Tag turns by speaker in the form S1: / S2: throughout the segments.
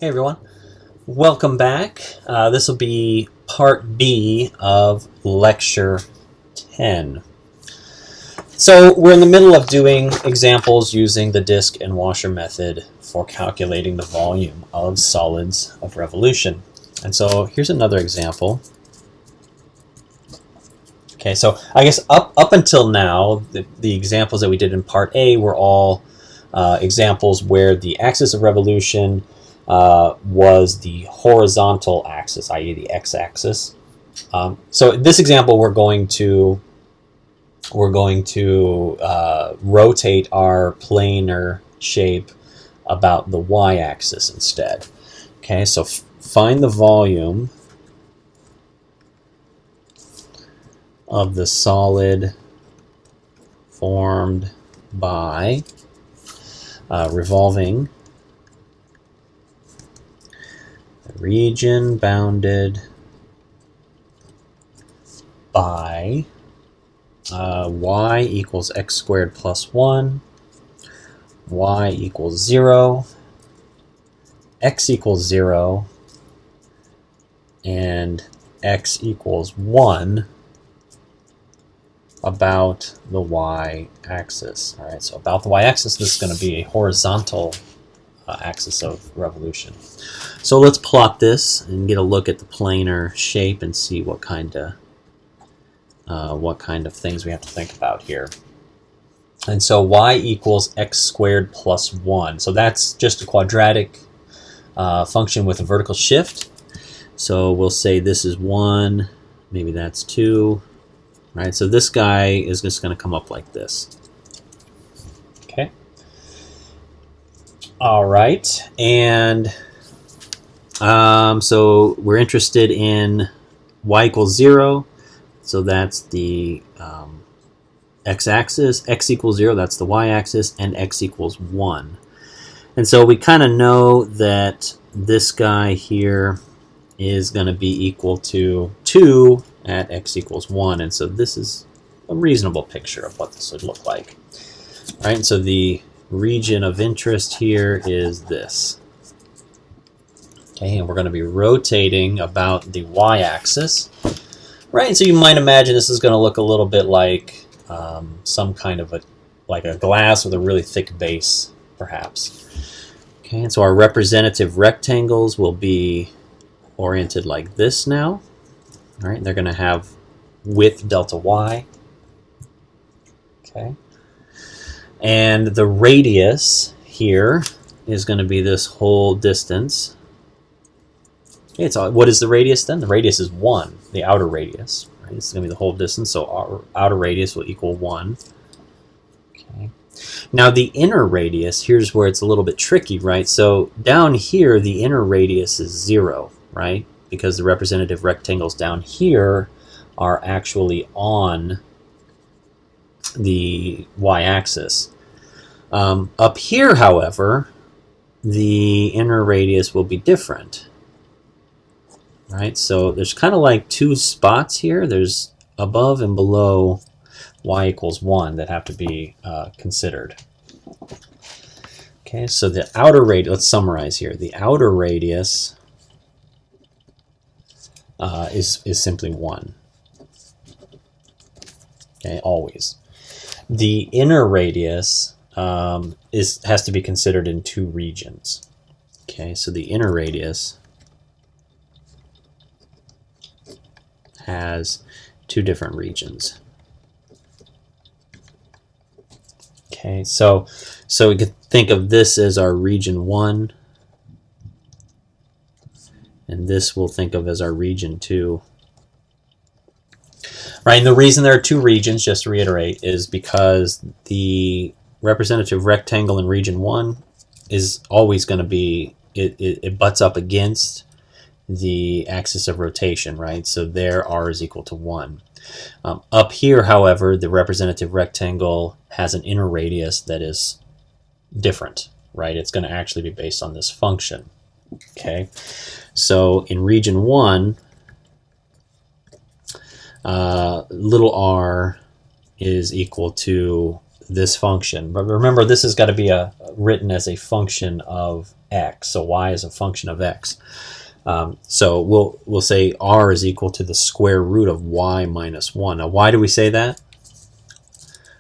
S1: Hey everyone, welcome back. This will be part B of lecture 10. So we're in the middle of doing examples using the disk and washer method for calculating the volume of solids of revolution. And so here's another example. Okay, so I guess up until now, the examples that we did in part A were all examples where the axis of revolution was the horizontal axis, i.e. the x-axis. So in this example, we're going to rotate our planar shape about the y-axis instead. Okay, so find the volume of the solid formed by revolving region bounded by y equals x squared plus 1, y equals 0, x equals 0, and x equals 1 about the y-axis. All right, so about the y-axis, this is going to be a horizontal axis of revolution. So let's plot this and get a look at the planar shape and see what kind of things we have to think about here. And so y equals x squared plus 1. So that's just a quadratic function with a vertical shift. So we'll say this is 1, maybe that's 2. Right, so this guy is just going to come up like this. Okay. All right, and so we're interested in y equals 0. So that's the x-axis. X equals 0, that's the y-axis, and x equals 1. And so we kind of know that this guy here is going to be equal to 2 at x equals 1. And so this is a reasonable picture of what this would look like. All right, and so the region of interest here is this. Okay, and we're going to be rotating about the y-axis. Right, and so you might imagine this is going to look a little bit like some kind of like a glass with a really thick base, perhaps. Okay, and so our representative rectangles will be oriented like this now. All right, they're going to have width delta y. Okay, and the radius here is going to be this whole distance. Okay, so what is the radius then? The radius is 1, the outer radius. Right? This is going to be the whole distance, so our outer radius will equal 1. Okay. Now the inner radius, here's where it's a little bit tricky, right? So down here, the inner radius is 0, right? Because the representative rectangles down here are actually on the y-axis. Up here, however, the inner radius will be different. Right, so there's kind of like two spots here. There's above and below y equals 1 that have to be considered. Okay, so the outer radius, let's summarize here. The outer radius is simply 1. Okay, always. The inner radius has to be considered in 2 regions. Okay, so the inner radius has 2 different regions. Okay, so we could think of this as our region 1, and this we'll think of as our region 2. Right, and the reason there are 2 regions, just to reiterate, is because the representative rectangle in region 1 is always going to be, it butts up against the axis of rotation, right? So there r is equal to 1. Up here, however, the representative rectangle has an inner radius that is different, right? It's going to actually be based on this function. Okay, so in region 1, little r is equal to this function. But remember, this has got to be written as a function of x. So y is a function of x. So we'll say r is equal to the square root of y minus 1. Now, why do we say that?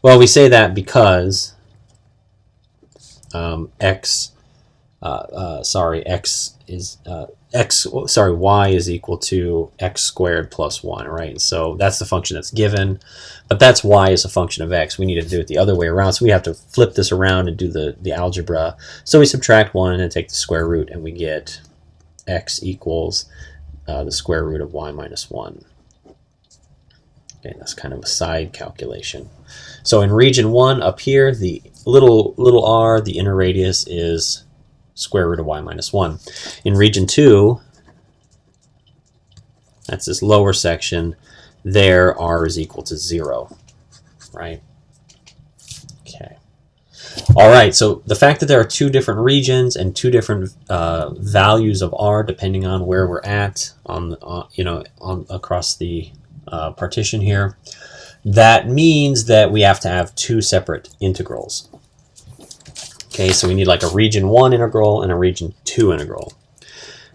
S1: Well, we say that because y is equal to x squared plus 1, right? So that's the function that's given, but that's y is a function of x. We need to do it the other way around, so we have to flip this around and do the algebra. So we subtract 1 and take the square root, and we get x equals the square root of y minus 1. Okay, that's kind of a side calculation. So in region 1 up here, the little r, the inner radius, is square root of y minus 1. In region 2, that's this lower section, there r is equal to 0, right? Okay. All right, so the fact that there are two different regions and two different values of r depending on where we're at across the partition here, that means that we have to have two separate integrals. Okay, so we need like a region 1 integral and a region 2 integral.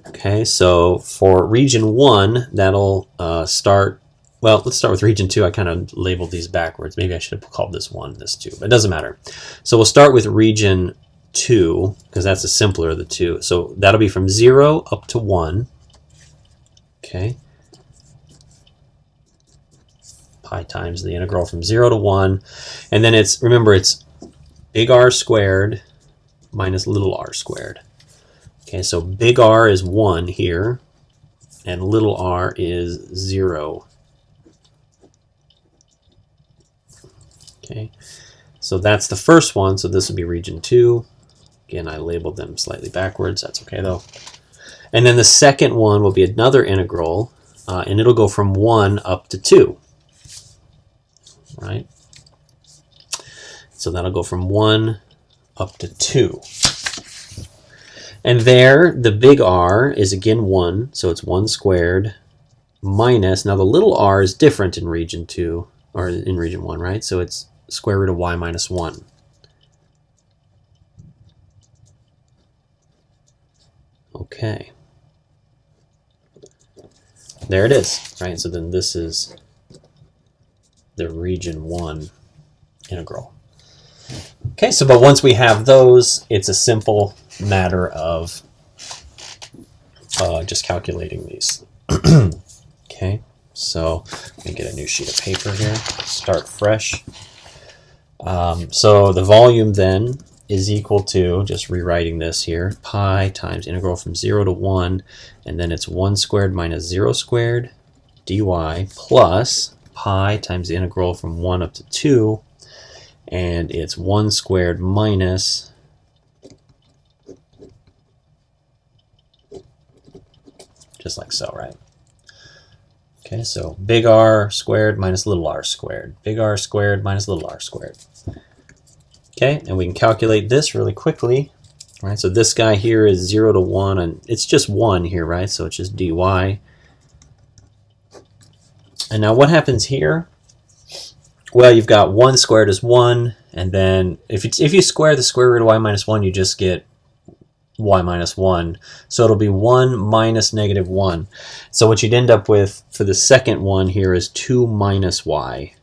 S1: Okay, so for region 1, that'll start, well, let's start with region 2. I kind of labeled these backwards. Maybe I should have called this 1, this 2, but it doesn't matter. So we'll start with region 2, because that's the simpler of the two. So that'll be from 0 up to 1. Okay. Pi times the integral from 0 to 1. And then it's, remember, it's big R squared minus little r squared. Okay, so big R is 1 here, and little r is 0. Okay, so that's the first one, so this will be region 2. Again, I labeled them slightly backwards. That's okay, though. And then the second one will be another integral, and it'll go from 1 up to 2. Right? So that'll go from 1 up to 2. And there, the big R is again 1, so it's 1 squared minus, now the little r is different in region 2, or in region 1, right? So it's square root of y minus 1. Okay. There it is, right? So then this is the region 1 integral. Okay, so but once we have those, it's a simple matter of just calculating these. Okay, so let me get a new sheet of paper here, start fresh. So the volume then is equal to, just rewriting this here, pi times integral from 0 to 1, and then it's 1 squared minus 0 squared dy plus pi times the integral from 1 up to 2, and it's 1 squared minus just like so, right? Okay, so big R squared minus little r squared. Big R squared minus little r squared. Okay, and we can calculate this really quickly. Right, so this guy here is 0 to 1, and it's just 1 here, right? So it's just dy. And now what happens here? Well, you've got 1 squared is 1, and then if you square the square root of y minus 1, you just get y minus 1. So it'll be 1 minus negative 1. So what you'd end up with for the second one here is 2 minus y.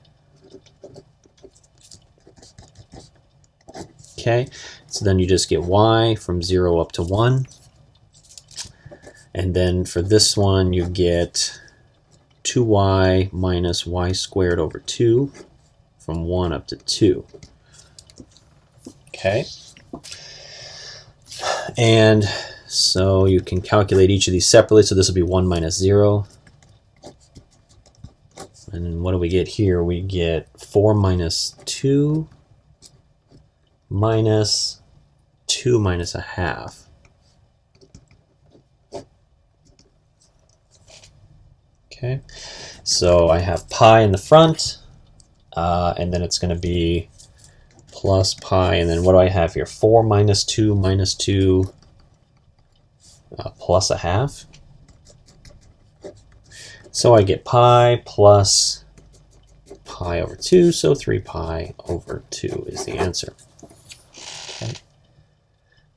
S1: Okay, so then you just get y from 0 up to 1. And then for this one, you get 2y minus y squared over 2 from 1 up to 2. Okay. And so you can calculate each of these separately. So this will be 1 minus 0. And then what do we get here? We get 4 minus 2 minus 2 minus a half. Okay, so I have pi in the front, and then it's going to be plus pi, and then what do I have here? 4 minus 2 plus a half. So I get pi plus pi over 2, so 3 pi over 2 is the answer. Okay.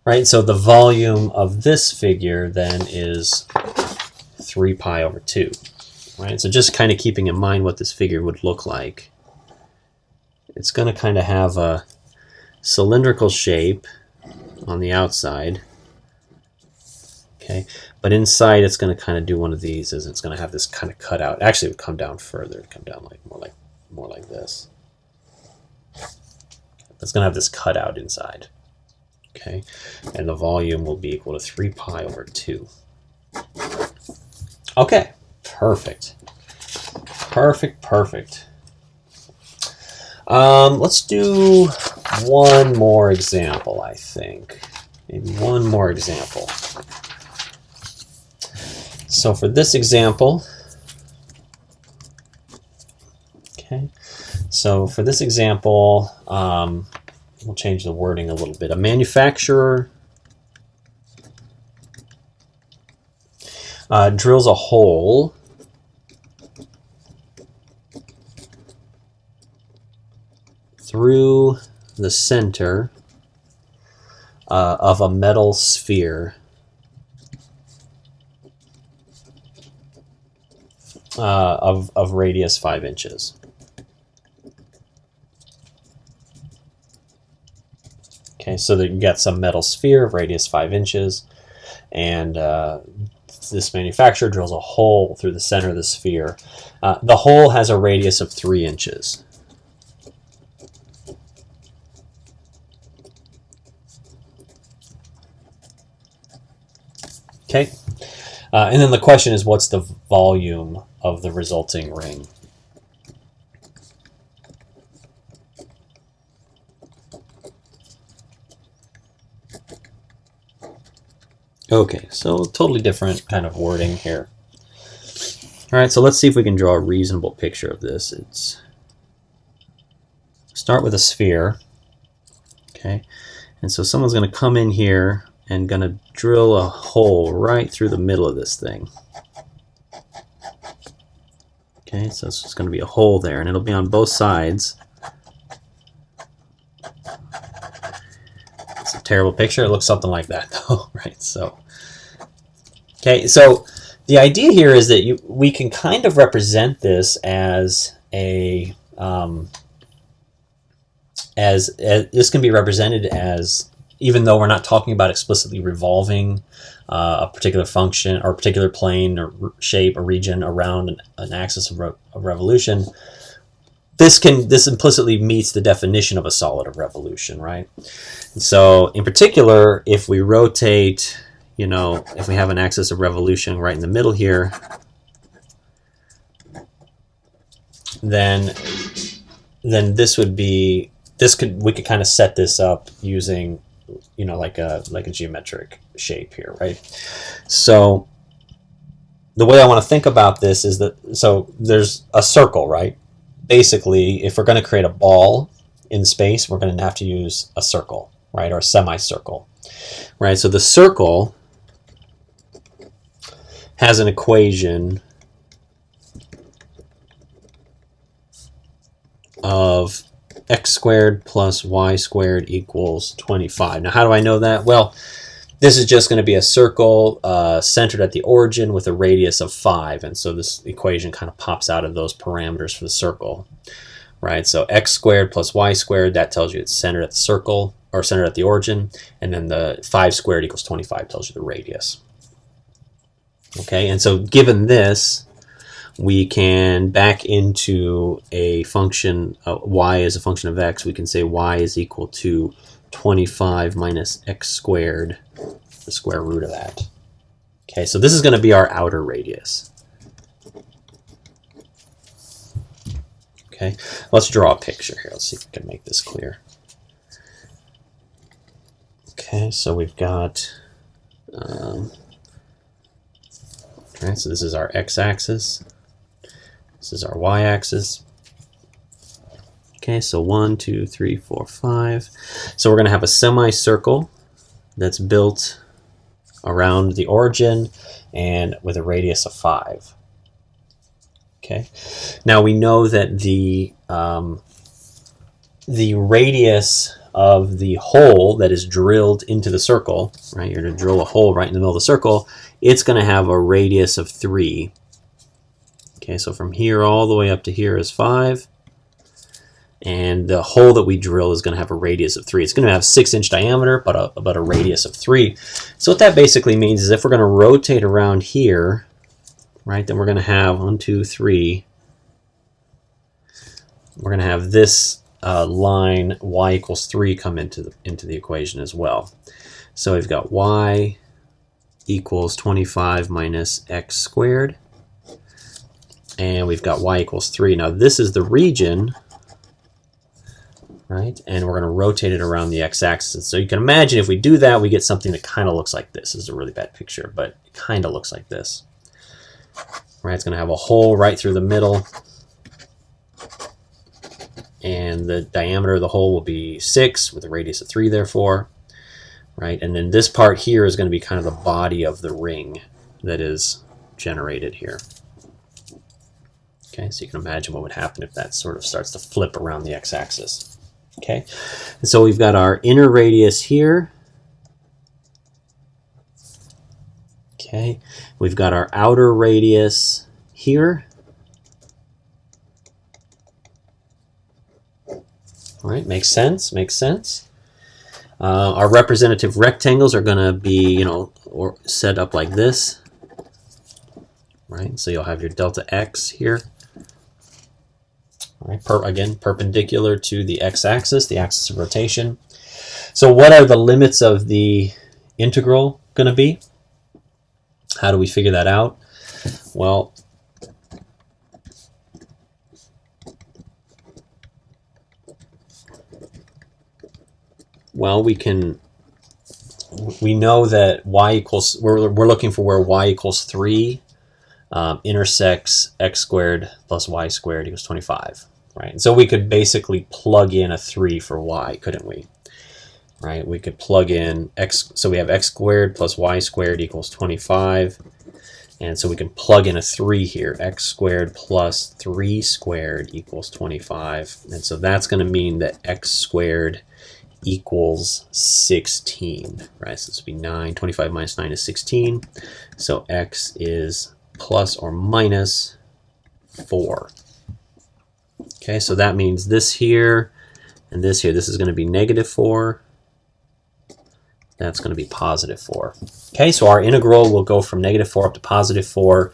S1: Right, so the volume of this figure then is 3 pi over 2. Right, so just kind of keeping in mind what this figure would look like. It's going to kind of have a cylindrical shape on the outside. Okay, but inside it's going to kind of do one of these, is it's going to have this kind of cutout. Actually, it would come down further. It'd come down more like this. It's going to have this cutout inside. Okay, and the volume will be equal to 3 pi over 2. Okay, perfect. Perfect. Let's do one more example, I think. Maybe one more example. So for this example, we'll change the wording a little bit. A manufacturer drills a hole through the center of a metal sphere of radius 5 inches. Okay, so that you get some metal sphere of radius 5 inches, and this manufacturer drills a hole through the center of the sphere. The hole has a radius of 3 inches. Okay, and then the question is, what's the volume of the resulting ring? Okay, so totally different kind of wording here. All right, so let's see if we can draw a reasonable picture of this. It's start with a sphere. Okay, and so someone's going to come in here and going to drill a hole right through the middle of this thing. Okay, so it's just going to be a hole there, and it'll be on both sides. It's a terrible picture. It looks something like that, though, right? So, okay, so the idea here is that we can kind of represent this as a this can be represented as, even though we're not talking about explicitly revolving a particular function or a particular plane or shape or region around an axis of revolution, this implicitly meets the definition of a solid of revolution, right? And so in particular, if we rotate, if we have an axis of revolution right in the middle here, then we could kind of set this up using like a geometric shape here, right? So the way I want to think about this is that, so there's a circle, right? Basically, if we're going to create a ball in space, we're going to have to use a circle, right? Or a semicircle, right? So the circle has an equation of x squared plus y squared equals 25. Now, how do I know that? Well, this is just going to be a circle centered at the origin with a radius of 5, and so this equation kind of pops out of those parameters for the circle, right? So x squared plus y squared, that tells you it's centered at the circle, or centered at the origin, and then the 5 squared equals 25 tells you the radius. Okay, and so given this, we can back into a function, y as a function of x. We can say y is equal to 25 minus x squared, the square root of that. Okay, so this is going to be our outer radius. Okay, let's draw a picture here. Let's see if we can make this clear. Okay, so we've got, right, so this is our x-axis. This is our y-axis. Okay, so 1, 2, 3, 4, 5. So we're going to have a semicircle that's built around the origin and with a radius of 5. Okay. Now we know that the radius of the hole that is drilled into the circle, right? You're going to drill a hole right in the middle of the circle. It's going to have a radius of 3. Okay, so from here all the way up to here is 5. And the hole that we drill is going to have a radius of 3. It's going to have 6-inch diameter, but a radius of 3. So what that basically means is if we're going to rotate around here, right, then we're going to have 1, 2, 3. We're going to have this line y equals 3 come into the equation as well. So we've got y equals 25 minus x squared, and we've got y equals 3. Now this is the region, right? And we're going to rotate it around the x-axis. So you can imagine if we do that, we get something that kind of looks like this. This is a really bad picture, but it kind of looks like this. Right? It's going to have a hole right through the middle, and the diameter of the hole will be 6 with a radius of 3, therefore. Right? And then this part here is going to be kind of the body of the ring that is generated here. Okay, so you can imagine what would happen if that sort of starts to flip around the x-axis. Okay, and so we've got our inner radius here. Okay, we've got our outer radius here. All right, makes sense, makes sense. Our representative rectangles are going to be, or set up like this. Right, so you'll have your delta x here. Right, again, perpendicular to the x-axis, the axis of rotation. So what are the limits of the integral going to be? How do we figure that out? Well, we know that y equals, we're looking for where y equals 3 intersects x squared plus y squared equals 25, right? And so we could basically plug in a 3 for y, couldn't we? Right? We could plug in x, so we have x squared plus y squared equals 25, and so we can plug in a 3 here, x squared plus 3 squared equals 25, and so that's going to mean that x squared equals 16, right? So this would be 9, 25 minus 9 is 16, so x is plus or minus 4. Okay, so that means this here and this here, this is going to be negative 4. That's going to be positive 4. Okay, so our integral will go from negative 4 up to positive 4.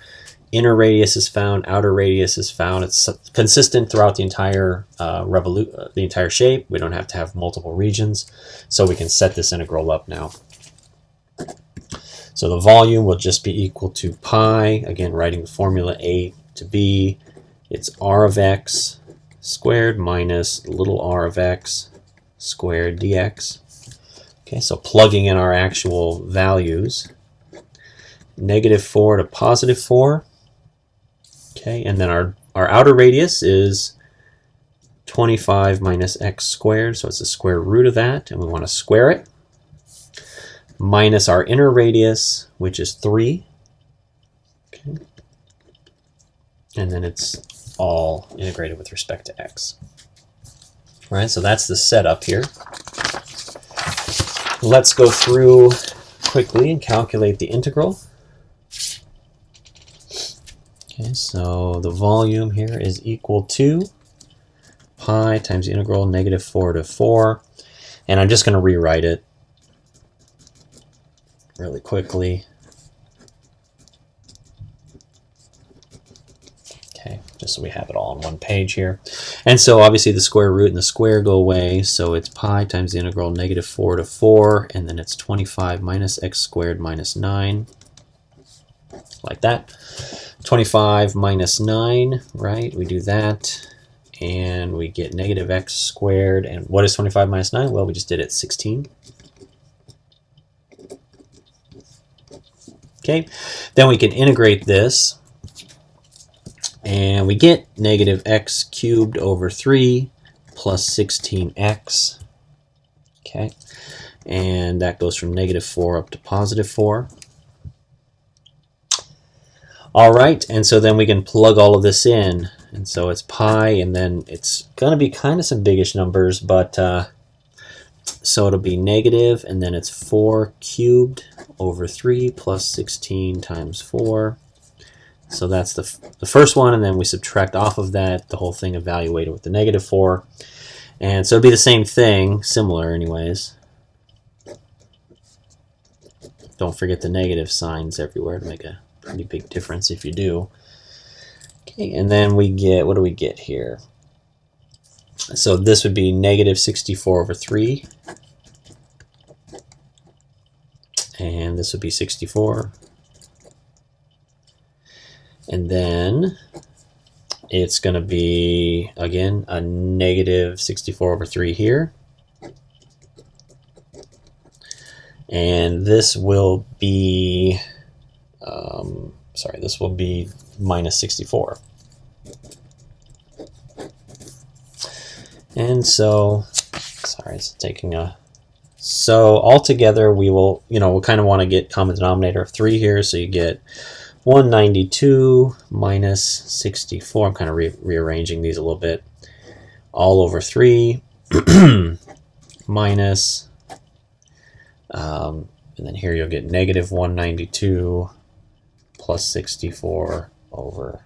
S1: Inner radius is found, outer radius is found. It's consistent throughout the entire the entire shape. We don't have to have multiple regions, so we can set this integral up now. So the volume will just be equal to pi, again writing the formula a to b, it's r of x squared minus little r of x squared dx. Okay, so plugging in our actual values, negative 4 to positive 4. Okay, and then our outer radius is 25 minus x squared, so it's the square root of that, and we want to square it, minus our inner radius, which is 3. Okay. And then it's all integrated with respect to x. All right, so that's the setup here. Let's go through quickly and calculate the integral. Okay, so the volume here is equal to pi times the integral negative 4 to 4. And I'm just going to rewrite it really quickly. Okay, just so we have it all on one page here. And so obviously the square root and the square go away, so it's pi times the integral negative 4 to 4, and then it's 25 minus x squared minus 9, like that. 25 minus 9, right? We do that, and we get negative x squared. And what is 25 minus 9? Well, we just did it, 16. Okay, then we can integrate this, and we get negative x cubed over 3 plus 16x. Okay, and that goes from negative 4 up to positive 4. All right, and so then we can plug all of this in. And so it's pi, and then it's going to be kind of some biggish numbers, but so it'll be negative, and then it's 4 cubed over 3 plus 16 times 4. So that's the first one, and then we subtract off of that the whole thing evaluated with the negative 4. And so it'll be the same thing, similar anyways. Don't forget the negative signs everywhere to make a pretty big difference if you do. Okay, and then we get, what do we get here? So this would be negative 64 over 3. And this would be 64. And then it's going to be, again, a negative 64 over 3 here. And this will be, this will be minus 64. And so, it's taking a, so altogether we will, we'll kind of want to get common denominator of 3 here, so you get 192 minus 64. I'm kind of rearranging these a little bit. All over 3 minus, and then here you'll get negative 192 plus 64 over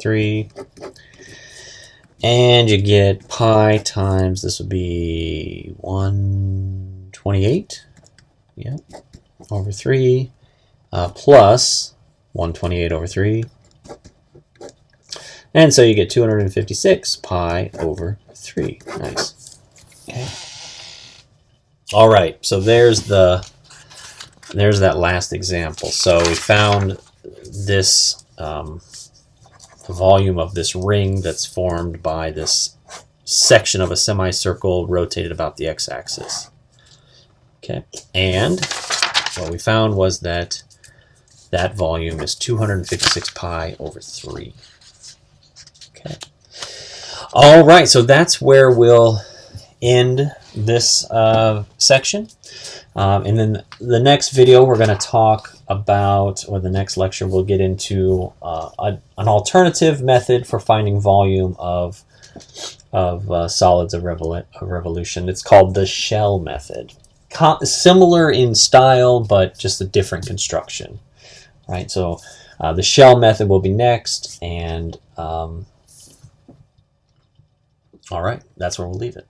S1: 3. And you get pi times, this would be 128, yeah, over 3. Plus 128 over 3. And so you get 256 pi over 3. Nice. Okay. All right, so there's that last example. So we found this volume of this ring that's formed by this section of a semicircle rotated about the x-axis. Okay, and what we found was that that volume is 256 pi over 3. Okay. All right, so that's where we'll end this section. And then the next video we're going to talk about, or the next lecture we'll get into an alternative method for finding volume of solids of revolution. It's called the shell method. Similar in style, but just a different construction. Right, so the shell method will be next, and all right, that's where we'll leave it.